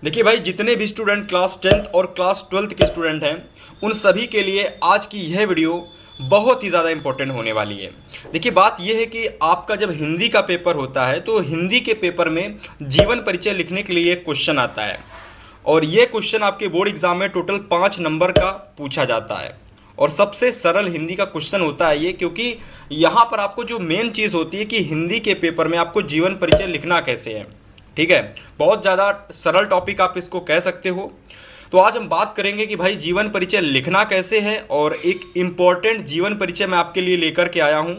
देखिए भाई, जितने भी स्टूडेंट क्लास 10th और क्लास 12th के स्टूडेंट हैं, उन सभी के लिए आज की यह वीडियो बहुत ही ज़्यादा इंपॉर्टेंट होने वाली है। देखिए, बात यह है कि आपका जब हिंदी का पेपर होता है तो हिंदी के पेपर में जीवन परिचय लिखने के लिए एक क्वेश्चन आता है, और ये क्वेश्चन आपके बोर्ड एग्जाम में टोटल 5 नंबर का पूछा जाता है। और सबसे सरल हिंदी का क्वेश्चन होता है ये, क्योंकि यहाँ पर आपको जो मेन चीज़ होती है कि हिंदी के पेपर में आपको जीवन परिचय लिखना कैसे है। ठीक है, बहुत ज़्यादा सरल टॉपिक आप इसको कह सकते हो। तो आज हम बात करेंगे कि भाई जीवन परिचय लिखना कैसे है, और एक इम्पॉर्टेंट जीवन परिचय मैं आपके लिए लेकर के आया हूँ,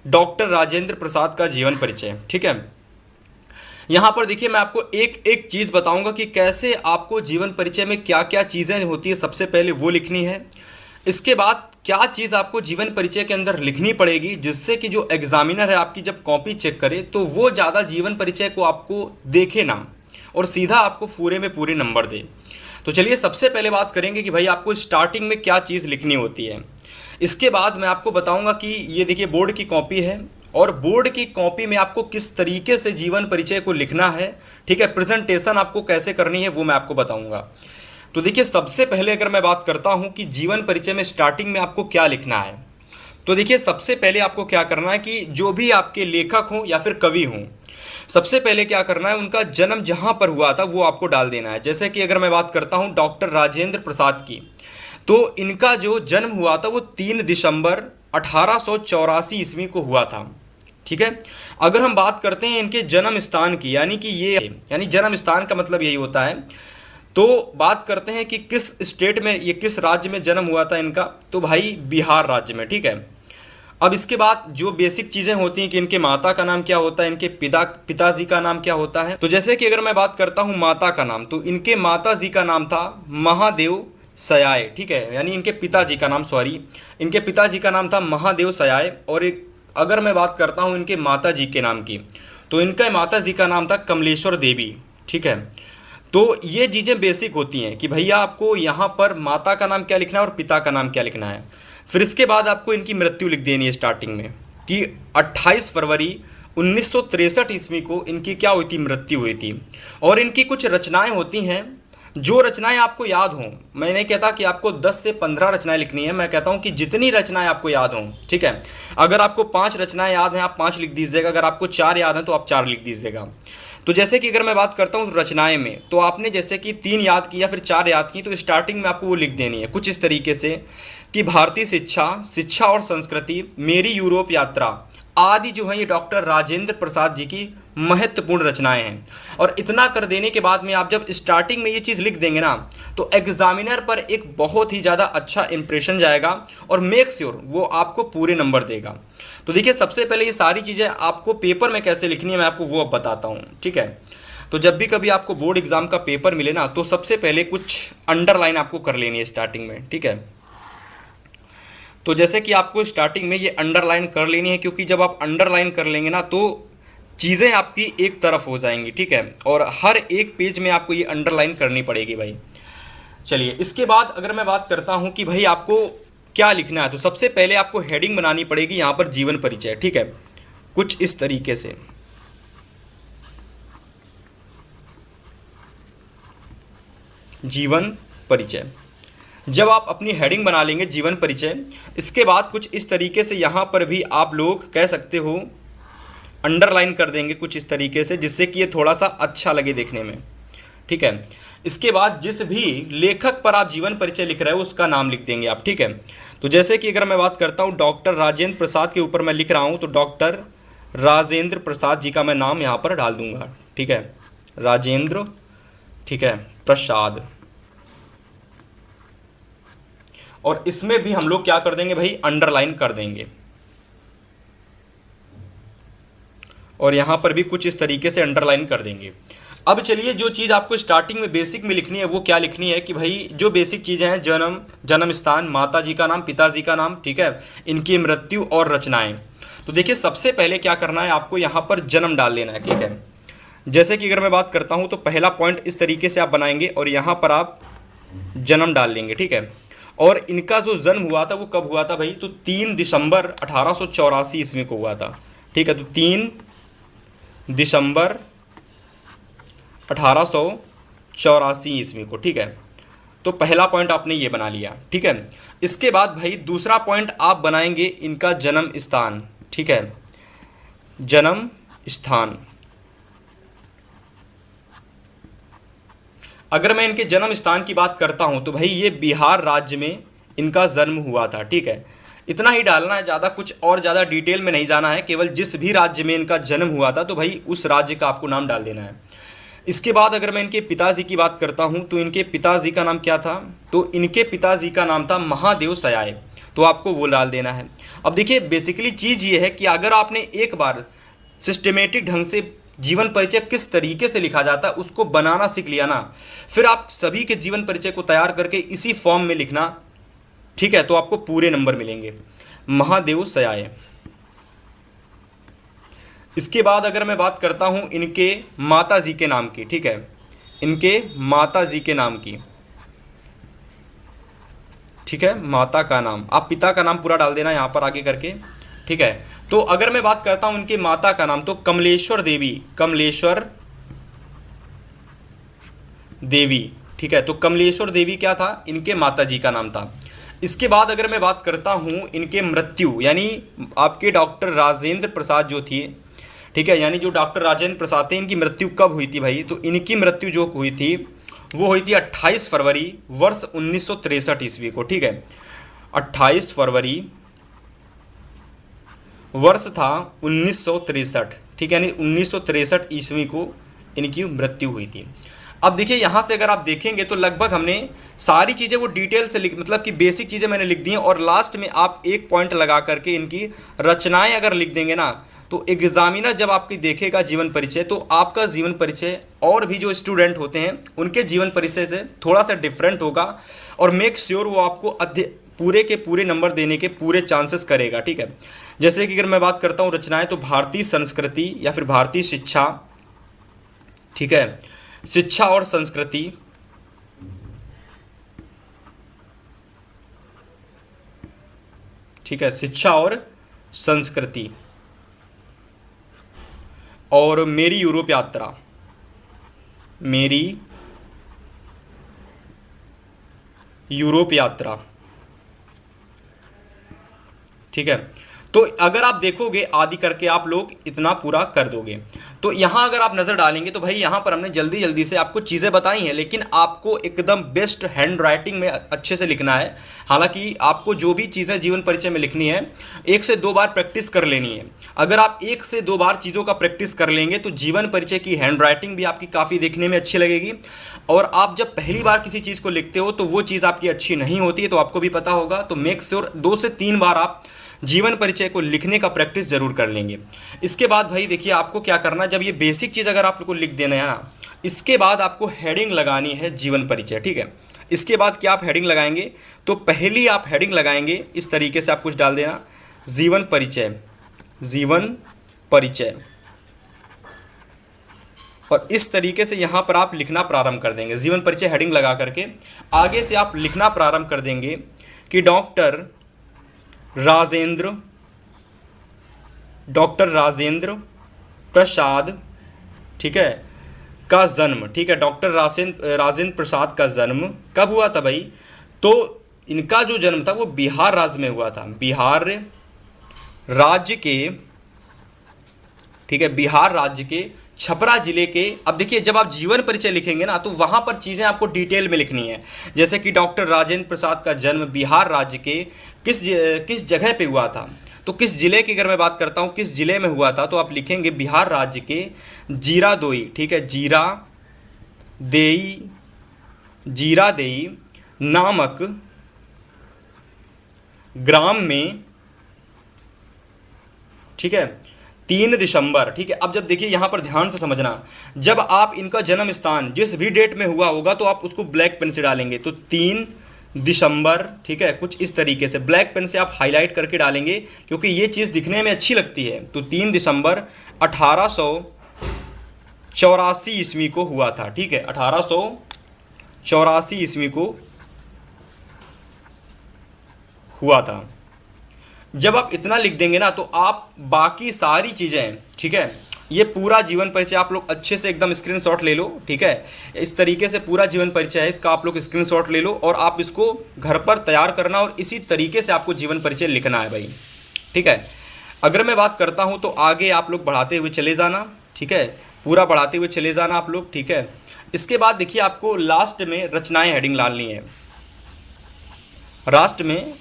डॉक्टर राजेंद्र प्रसाद का जीवन परिचय। ठीक है, यहाँ पर देखिए, मैं आपको एक एक चीज़ बताऊंगा कि कैसे आपको जीवन परिचय में क्या क्या चीज़ें होती है, सबसे पहले वो लिखनी है। इसके बाद क्या चीज़ आपको जीवन परिचय के अंदर लिखनी पड़ेगी, जिससे कि जो एग्जामिनर है आपकी जब कॉपी चेक करे तो वो ज़्यादा जीवन परिचय को आपको देखे ना, और सीधा आपको पूरे में पूरे नंबर दे। तो चलिए, सबसे पहले बात करेंगे कि भाई आपको स्टार्टिंग में क्या चीज़ लिखनी होती है। इसके बाद मैं आपको बताऊंगा कि ये देखिए बोर्ड की कॉपी है, और बोर्ड की कॉपी में आपको किस तरीके से जीवन परिचय को लिखना है। ठीक है, प्रेजेंटेशन आपको कैसे करनी है वो मैं आपको बताऊंगा। तो देखिए, सबसे पहले अगर मैं बात करता हूं कि जीवन परिचय में स्टार्टिंग में आपको क्या लिखना है, तो देखिए सबसे पहले आपको क्या करना है कि जो भी आपके लेखक हों या फिर कवि हों, सबसे पहले क्या करना है, उनका जन्म जहां पर हुआ था वो आपको डाल देना है। जैसे कि अगर मैं बात करता हूं डॉक्टर राजेंद्र प्रसाद की, तो इनका जो जन्म हुआ था वो 3 दिसंबर 1884 ईस्वी को हुआ था। ठीक है, अगर हम बात करते हैं इनके जन्म स्थान की, यानी जन्म स्थान का मतलब यही होता है, तो बात करते हैं कि किस स्टेट में, ये किस राज्य में जन्म हुआ था इनका, तो भाई बिहार राज्य में। ठीक है, अब इसके बाद जो बेसिक चीज़ें होती हैं कि इनके माता का नाम क्या होता है, इनके पिताजी का नाम क्या होता है। तो जैसे कि अगर मैं बात करता हूँ माता का नाम, तो इनके माता जी का नाम था महादेव सयाय। ठीक है, यानी इनके पिताजी का नाम, इनके पिताजी का नाम था महादेव सयाय। और एक अगर मैं बात करता हूँ इनके माता जी के नाम की, तो इनका माता जी का नाम था कमलेश्वर देवी। ठीक है, तो ये चीज़ें बेसिक होती हैं कि भैया आपको यहाँ पर माता का नाम क्या लिखना है और पिता का नाम क्या लिखना है। फिर इसके बाद आपको इनकी मृत्यु लिख देनी है स्टार्टिंग में, कि 28 फरवरी 1963 ईस्वी को इनकी क्या हुई थी, मृत्यु हुई थी। और इनकी कुछ रचनाएं होती हैं, जो रचनाएं आपको याद हों। मैं नहीं कहता कि आपको 10 से 15 रचनाएं लिखनी है, मैं कहता हूं कि जितनी रचनाएं आपको याद हों। ठीक है, अगर आपको 5 रचनाएं याद हैं आप 5 लिख दीजिएगा, अगर आपको 4 याद हैं तो आप 4 लिख दीजिएगा। तो जैसे कि अगर मैं बात करता हूँ रचनाएं में, तो आपने जैसे कि 3 याद की या फिर 4 याद की, तो स्टार्टिंग में आपको वो लिख देनी है कुछ इस तरीके से कि भारतीय शिक्षा और संस्कृति, मेरी यूरोप यात्रा आदि जो है ये डॉक्टर राजेंद्र प्रसाद जी की महत्वपूर्ण रचनाएं हैं। और इतना कर देने के बाद में आप जब स्टार्टिंग में ये चीज़ लिख देंगे ना, तो एग्जामिनर पर एक बहुत ही ज़्यादा अच्छा इंप्रेशन जाएगा, और मेक श्योर वो आपको पूरे नंबर देगा। तो देखिए, सबसे पहले ये सारी चीज़ें आपको पेपर में कैसे लिखनी है मैं आपको वो अब बताता हूँ। ठीक है, तो जब भी कभी आपको बोर्ड एग्जाम का पेपर मिले ना, तो सबसे पहले कुछ अंडरलाइन आपको कर लेनी है स्टार्टिंग में। ठीक है, तो जैसे कि आपको स्टार्टिंग में ये अंडरलाइन कर लेनी है, क्योंकि जब आप अंडरलाइन कर लेंगे ना तो चीज़ें आपकी एक तरफ हो जाएंगी। ठीक है, और हर एक पेज में आपको ये अंडरलाइन करनी पड़ेगी भाई। चलिए, इसके बाद अगर मैं बात करता हूँ कि भाई आपको क्या लिखना है, तो सबसे पहले आपको हेडिंग बनानी पड़ेगी यहाँ पर जीवन परिचय। ठीक है, कुछ इस तरीके से, जीवन परिचय। जब आप अपनी हेडिंग बना लेंगे जीवन परिचय, इसके बाद कुछ इस तरीके से यहाँ पर भी आप लोग कह सकते हो अंडरलाइन कर देंगे कुछ इस तरीके से, जिससे कि ये थोड़ा सा अच्छा लगे देखने में। ठीक है, इसके बाद जिस भी लेखक पर आप जीवन परिचय लिख रहे हो उसका नाम लिख देंगे आप। ठीक है, तो जैसे कि अगर मैं बात करता हूँ डॉक्टर राजेंद्र प्रसाद के ऊपर मैं लिख रहा हूँ, तो डॉक्टर राजेंद्र प्रसाद जी का मैं नाम यहाँ पर डाल दूंगा। ठीक है, राजेंद्र, ठीक है, प्रसाद। और इसमें भी हम लोग क्या कर देंगे भाई, अंडरलाइन कर देंगे। और यहाँ पर भी कुछ इस तरीके से अंडरलाइन कर देंगे। अब चलिए, जो चीज़ आपको स्टार्टिंग में बेसिक में लिखनी है वो क्या लिखनी है, कि भाई जो बेसिक चीज़ें हैं, जन्म स्थान, माता जी का नाम, पिताजी का नाम, ठीक है, इनकी मृत्यु और रचनाएं। तो देखिए, सबसे पहले क्या करना है, आपको यहाँ पर जन्म डाल लेना है। ठीक है, जैसे कि अगर मैं बात करता हूँ तो पहला पॉइंट इस तरीके से आप बनाएंगे और यहाँ पर आप जन्म डाल लेंगे। ठीक है, और इनका जो जन्म हुआ था वो कब हुआ था भाई, तो 3 दिसंबर 1884 ईस्वी को हुआ था। ठीक है, तो 3 दिसंबर 1884 1884 ईस्वी को, ठीक है। तो पहला पॉइंट आपने ये बना लिया, ठीक है। इसके बाद भाई दूसरा पॉइंट आप बनाएंगे इनका जन्म स्थान, ठीक है, जन्म स्थान। अगर मैं इनके जन्म स्थान की बात करता हूं तो भाई ये बिहार राज्य में इनका जन्म हुआ था, ठीक है। इतना ही डालना है, ज़्यादा कुछ और ज़्यादा डिटेल में नहीं जाना है, केवल जिस भी राज्य में इनका जन्म हुआ था तो भाई उस राज्य का आपको नाम डाल देना है। इसके बाद अगर मैं इनके पिताजी की बात करता हूं तो इनके पिताजी का नाम क्या था, तो इनके पिताजी का नाम था महादेव सयाय, तो आपको वो डाल देना है। अब देखिए बेसिकली चीज़ ये है कि अगर आपने एक बार सिस्टमेटिक ढंग से जीवन परिचय किस तरीके से लिखा जाता है उसको बनाना सीख लिया ना, फिर आप सभी के जीवन परिचय को तैयार करके इसी फॉर्म में लिखना, ठीक है, तो आपको पूरे नंबर मिलेंगे। महादेव सयाय। इसके बाद अगर मैं बात करता हूं इनके माता जी के नाम की, ठीक है, इनके माता जी के नाम की, ठीक है, माता का नाम, आप पिता का नाम पूरा डाल देना यहां पर आगे करके, ठीक है। तो अगर मैं बात करता हूं इनके माता का नाम तो कमलेश्वर देवी, कमलेश्वर देवी, ठीक है। तो कमलेश्वर देवी क्या था, इनके माता जी का नाम था। इसके बाद अगर मैं बात करता हूं इनके मृत्यु, यानी आपके डॉक्टर राजेंद्र प्रसाद जो थी, ठीक है, यानी जो डॉक्टर राजेंद्र प्रसाद थे इनकी मृत्यु कब हुई थी भाई, तो इनकी मृत्यु जो हुई थी वो हुई थी 28 फरवरी वर्ष 1963 ईस्वी को, ठीक है। 28 फरवरी वर्ष था 1963, ठीक है, यानी 1963 ईस्वी को इनकी मृत्यु हुई थी। अब देखिए यहाँ से अगर आप देखेंगे तो लगभग हमने सारी चीज़ें वो डिटेल से लिख, मतलब कि बेसिक चीज़ें मैंने लिख दी हैं, और लास्ट में आप एक पॉइंट लगा करके इनकी रचनाएं अगर लिख देंगे ना तो एग्जामिनर जब आपकी देखेगा जीवन परिचय तो आपका जीवन परिचय और भी जो स्टूडेंट होते हैं उनके जीवन परिचय से थोड़ा सा डिफरेंट होगा, और मेक श्योर वो आपको पूरे के पूरे नंबर देने के पूरे चांसेस करेगा, ठीक है। जैसे कि अगर मैं बात करता हूँ रचनाएं तो भारतीय संस्कृति या फिर भारतीय शिक्षा, ठीक है, शिक्षा और संस्कृति, ठीक है, शिक्षा और संस्कृति, और मेरी यूरोप यात्रा, मेरी यूरोप यात्रा, ठीक है। तो अगर आप देखोगे आदि करके आप लोग इतना पूरा कर दोगे। तो यहाँ अगर आप नज़र डालेंगे तो भाई यहाँ पर हमने जल्दी जल्दी से आपको चीज़ें बताई हैं, लेकिन आपको एकदम बेस्ट हैंड राइटिंग में अच्छे से लिखना है। हालांकि आपको जो भी चीज़ें जीवन परिचय में लिखनी है 1 से 2 बार प्रैक्टिस कर लेनी है। अगर आप 1 से 2 बार चीज़ों का प्रैक्टिस कर लेंगे तो जीवन परिचय की हैंड राइटिंग भी आपकी काफ़ी देखने में अच्छी लगेगी, और आप जब पहली बार किसी चीज़ को लिखते हो तो वो चीज़ आपकी अच्छी नहीं होती है, तो आपको भी पता होगा। तो मेक श्योर 2 से 3 बार आप जीवन परिचय को लिखने का प्रैक्टिस जरूर कर लेंगे। इसके बाद भाई देखिए आपको क्या करना, जब ये बेसिक चीज़ अगर आप लोग को लिख देना है ना, इसके बाद आपको हेडिंग लगानी है जीवन परिचय, ठीक है। इसके बाद क्या आप हेडिंग लगाएंगे, तो पहली आप हेडिंग लगाएंगे इस तरीके से आप कुछ डाल देना, जीवन परिचय, जीवन परिचय, और इस तरीके से यहाँ पर आप लिखना प्रारंभ कर देंगे। जीवन परिचय हेडिंग लगा करके आगे से आप लिखना प्रारंभ कर देंगे कि डॉक्टर राजेंद्र प्रसाद, ठीक है, का जन्म, ठीक है, डॉक्टर राजेंद्र प्रसाद का जन्म कब हुआ था भाई, तो इनका जो जन्म था वो बिहार राज्य में हुआ था, बिहार राज्य के, ठीक है, बिहार राज्य के छपरा जिले के। अब देखिए जब आप जीवन परिचय लिखेंगे ना तो वहाँ पर चीज़ें आपको डिटेल में लिखनी है, जैसे कि डॉक्टर राजेंद्र प्रसाद का जन्म बिहार राज्य के किस जगह पे हुआ था, तो किस जिले की अगर मैं बात करता हूँ किस जिले में हुआ था, तो आप लिखेंगे बिहार राज्य के जीरादेई, ठीक है, जीरादेई नामक ग्राम में, ठीक है, 3 दिसंबर, ठीक है। अब जब देखिए यहाँ पर ध्यान से समझना, जब आप इनका जन्म स्थान जिस भी डेट में हुआ होगा तो आप उसको ब्लैक पेन से डालेंगे, तो 3 दिसंबर, ठीक है, कुछ इस तरीके से ब्लैक पेन से आप हाईलाइट करके डालेंगे क्योंकि ये चीज़ दिखने में अच्छी लगती है। तो 3 दिसंबर 1884 ईस्वी को हुआ था, ठीक है, 1884 ईस्वी को हुआ था। जब आप इतना लिख देंगे ना तो आप बाकी सारी चीज़ें, ठीक है, ये पूरा जीवन परिचय आप लोग अच्छे से एकदम स्क्रीनशॉट ले लो, ठीक है। इस तरीके से पूरा जीवन परिचय है, इसका आप लोग स्क्रीनशॉट ले लो और आप इसको घर पर तैयार करना और इसी तरीके से आपको जीवन परिचय लिखना है भाई, ठीक है। अगर मैं बात करता हूँ तो आगे आप लोग बढ़ाते हुए चले जाना, ठीक है, पूरा बढ़ाते हुए चले जाना आप लोग, ठीक है। इसके बाद देखिए आपको लास्ट में रचनाएं हेडिंग डालनी है। लास्ट में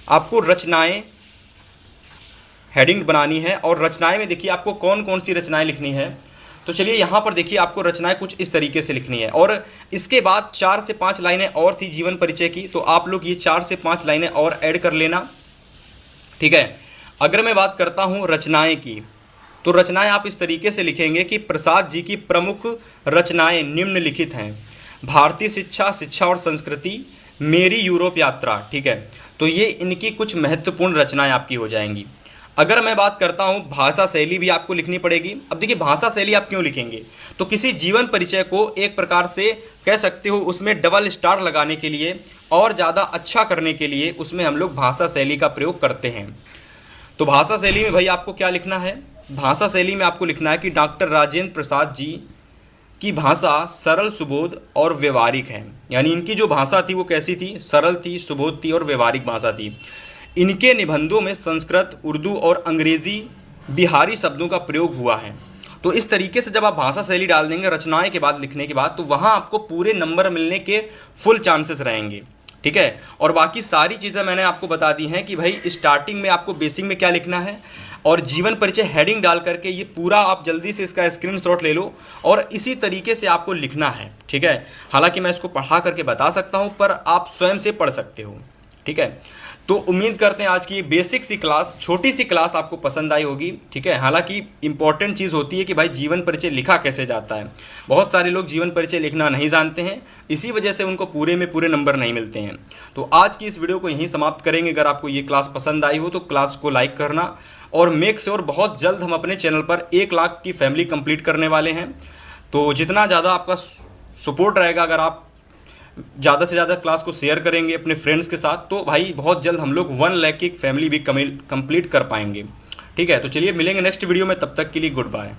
आपको रचनाएं हेडिंग बनानी है और रचनाएं में देखिए आपको कौन कौन सी रचनाएं लिखनी है। तो चलिए यहाँ पर देखिए आपको रचनाएं कुछ इस तरीके से लिखनी है और इसके बाद 4 से 5 लाइनें और थी जीवन परिचय की, तो आप लोग ये 4 से 5 लाइनें और ऐड कर लेना, ठीक है। अगर मैं बात करता हूँ रचनाएं की, तो रचनाएं आप इस तरीके से लिखेंगे कि प्रसाद जी की प्रमुख रचनाएं निम्नलिखित हैं। भारतीय शिक्षा, शिक्षा और संस्कृति, मेरी यूरोप यात्रा, ठीक है। तो ये इनकी कुछ महत्वपूर्ण रचनाएं आपकी हो जाएंगी। अगर मैं बात करता हूँ भाषा शैली भी आपको लिखनी पड़ेगी। अब देखिए भाषा शैली आप क्यों लिखेंगे, तो किसी जीवन परिचय को एक प्रकार से कह सकते हो उसमें डबल स्टार लगाने के लिए और ज़्यादा अच्छा करने के लिए उसमें हम लोग भाषा शैली का प्रयोग करते हैं। तो भाषा शैली में भाई आपको क्या लिखना है, भाषा शैली में आपको लिखना है कि डॉक्टर राजेंद्र प्रसाद जी की भाषा सरल, सुबोध और व्यवहारिक है। यानी इनकी जो भाषा थी वो कैसी थी, सरल थी, सुबोध थी और व्यवहारिक भाषा थी। इनके निबंधों में संस्कृत, उर्दू और अंग्रेजी बिहारी शब्दों का प्रयोग हुआ है। तो इस तरीके से जब आप भाषा शैली डाल देंगे रचनाएं के बाद लिखने के बाद, तो वहाँ आपको पूरे नंबर मिलने के फुल चांसेस रहेंगे, ठीक है। और बाकी सारी चीज़ें मैंने आपको बता दी हैं कि भाई स्टार्टिंग में आपको बेसिक में क्या लिखना है और जीवन परिचय हेडिंग डाल करके ये पूरा आप जल्दी से इसका स्क्रीनशॉट ले लो और इसी तरीके से आपको लिखना है, ठीक है। हालांकि मैं इसको पढ़ा करके बता सकता हूँ पर आप स्वयं से पढ़ सकते हो, ठीक है। तो उम्मीद करते हैं आज की बेसिक सी क्लास, छोटी सी क्लास आपको पसंद आई होगी, ठीक है। हालांकि इंपॉर्टेंट चीज़ होती है कि भाई जीवन परिचय लिखा कैसे जाता है। बहुत सारे लोग जीवन परिचय लिखना नहीं जानते हैं, इसी वजह से उनको पूरे में पूरे नंबर नहीं मिलते हैं। तो आज की इस वीडियो को यहीं समाप्त करेंगे। अगर आपको ये क्लास पसंद आई हो तो क्लास को लाइक करना और मेक श्योर बहुत जल्द हम अपने चैनल पर 1 लाख की फैमिली कंप्लीट करने वाले हैं। तो जितना ज़्यादा आपका सपोर्ट रहेगा, अगर आप ज़्यादा से ज़्यादा क्लास को शेयर करेंगे अपने फ्रेंड्स के साथ, तो भाई बहुत जल्द हम लोग 1 लाख की फैमिली भी कंप्लीट कर पाएंगे, ठीक है। तो चलिए मिलेंगे नेक्स्ट वीडियो में, तब तक के लिए गुड बाय।